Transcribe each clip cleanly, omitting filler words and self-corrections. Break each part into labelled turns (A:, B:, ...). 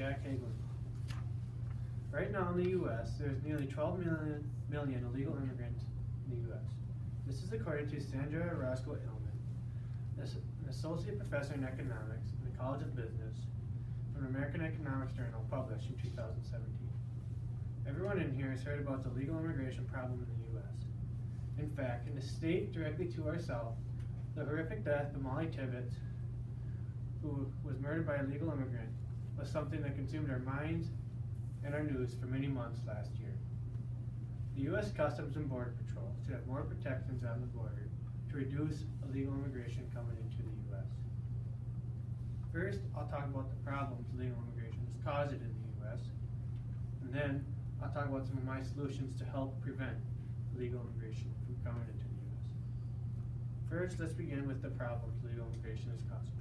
A: Jack Haglund. Right now in the U.S., there's nearly 12 million illegal immigrants in the U.S. This is according to Sandra Roscoe-Illman, an associate professor in economics in the College of Business, from American Economics Journal, published in 2017. Everyone in here has heard about the legal immigration problem in the U.S. In fact, in a state directly to our south, the horrific death of Molly Tibbetts, who was murdered by a legal immigrant, was something that consumed our minds and our news for many months last year. The U.S. Customs and Border Patrol should have more protections on the border to reduce illegal immigration coming into the U.S. First, I'll talk about the problems legal immigration is causing in the U.S., and then I'll talk about some of my solutions to help prevent illegal immigration from coming into the U.S. First, let's begin with the problems legal immigration is causing.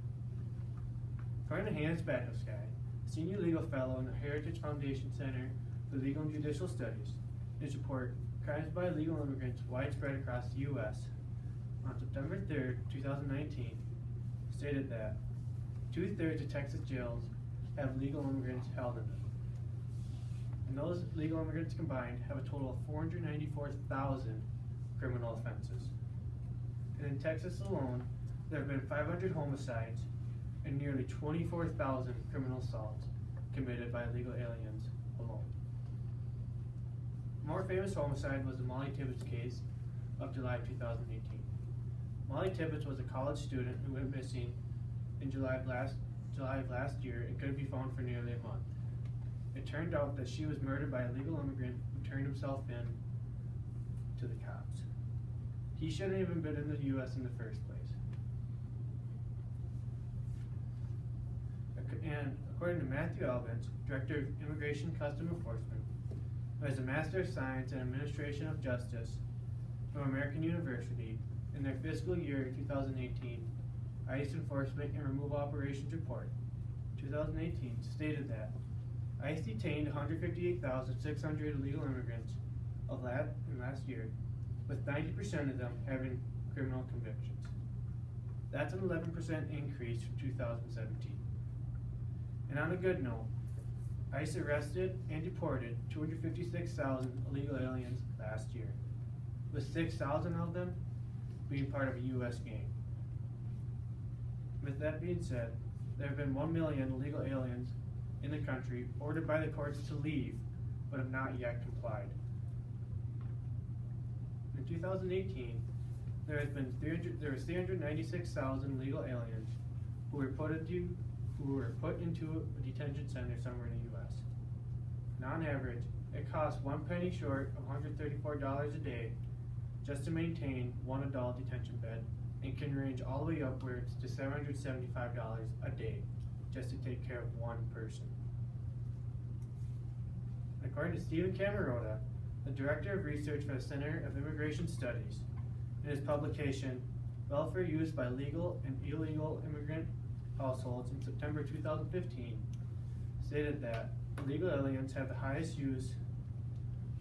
A: According to Hannah Spadowski, Senior Legal Fellow in the Heritage Foundation Center for Legal and Judicial Studies, in his report, Crimes by Illegal Immigrants Widespread Across the U.S., on September 3, 2019, stated that 2/3 of Texas jails have legal immigrants held in them. And those legal immigrants combined have a total of 494,000 criminal offenses. And in Texas alone, there have been 500 homicides and nearly 24,000 criminal assaults committed by illegal aliens alone. A more famous homicide was the Molly Tibbetts case of July 2018. Molly Tibbetts was a college student who went missing in July of last year and couldn't be found for nearly a month. It turned out that she was murdered by a legal immigrant who turned himself in to the cops. He shouldn't have even been in the U.S. in the first place. And according to Matthew Albans, Director of Immigration Custom Enforcement, who has a Master of Science in Administration of Justice from American University, in their fiscal year 2018 ICE Enforcement and Removal Operations Report 2018 stated that ICE detained 158,600 illegal immigrants in last year, with 90% of them having criminal convictions. That's an 11% increase from 2017. And on a good note, ICE arrested and deported 256,000 illegal aliens last year, with 6,000 of them being part of a U.S. gang. With that being said, there have been 1 million illegal aliens in the country ordered by the courts to leave, but have not yet complied. In 2018, there were 396,000 legal aliens who were put into a detention center somewhere in the U.S. And on average, it costs 1 penny short of $134 a day just to maintain one adult detention bed, and can range all the way upwards to $775 a day just to take care of one person. According to Stephen Camerota, the Director of Research for the Center of Immigration Studies, in his publication, Welfare Used by Legal and Illegal Immigrant Households in September 2015, stated that illegal aliens have the highest use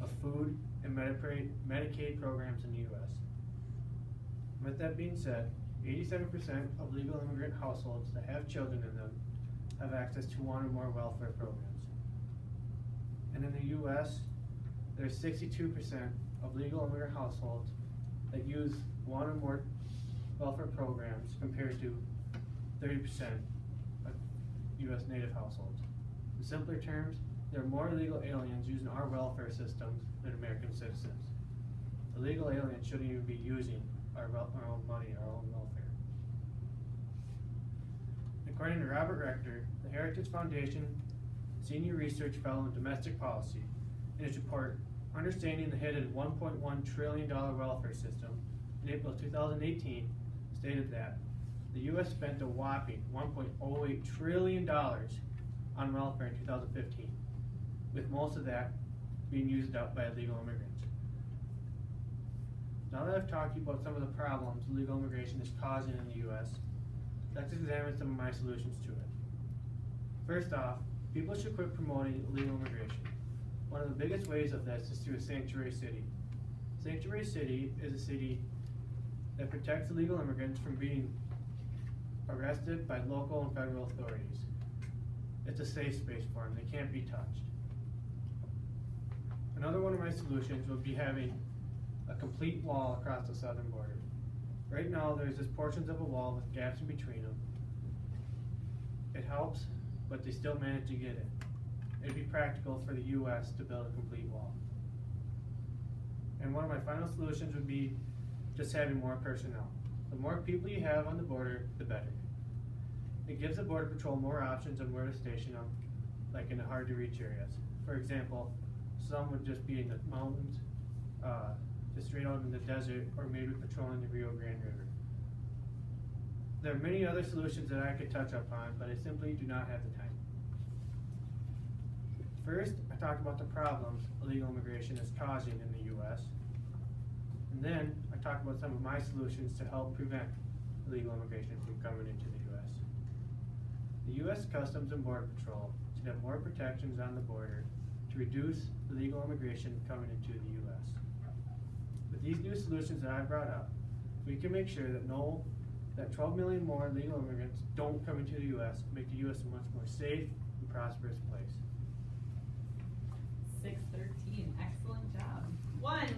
A: of food and Medicaid programs in the U.S. With that being said, 87% of legal immigrant households that have children in them have access to one or more welfare programs. And in the U.S., there's 62% of legal immigrant households that use one or more welfare programs compared to 30% of U.S. native households. In simpler terms, there are more illegal aliens using our welfare systems than American citizens. Illegal aliens shouldn't even be using our own money, our own welfare. According to Robert Rector, the Heritage Foundation Senior Research Fellow in Domestic Policy, in his report, Understanding the Hidden $1.1 trillion Welfare System, in April 2018, stated that the U.S. spent a whopping $1.08 trillion on welfare in 2015, with most of that being used up by illegal immigrants. Now that I've talked to you about some of the problems illegal immigration is causing in the U.S., let's examine some of my solutions to it. First off, people should quit promoting illegal immigration. One of the biggest ways of this is through a sanctuary city. Sanctuary city is a city that protects illegal immigrants from being arrested by local and federal authorities. It's a safe space for them. They can't be touched. Another one of my solutions would be having a complete wall across the southern border. Right now, there's just portions of a wall with gaps in between them. It helps, but they still manage to get it. It'd be practical for the US to build a complete wall. And one of my final solutions would be just having more personnel. The more people you have on the border, the better. It gives the Border Patrol more options on where to station them, like in the hard to reach areas. For example, some would just be in the mountains, just straight out in the desert, or maybe patrolling the Rio Grande River. There are many other solutions that I could touch upon, but I simply do not have the time. First, I talked about the problems illegal immigration is causing in the US. And then I talked about some of my solutions to help prevent illegal immigration from coming into the US. The US Customs and Border Patrol should have more protections on the border to reduce illegal immigration coming into the US. With these new solutions that I brought up, we can make sure that 12 million more legal immigrants don't come into the US, make the US a much more safe and prosperous place.
B: 613, excellent job. One.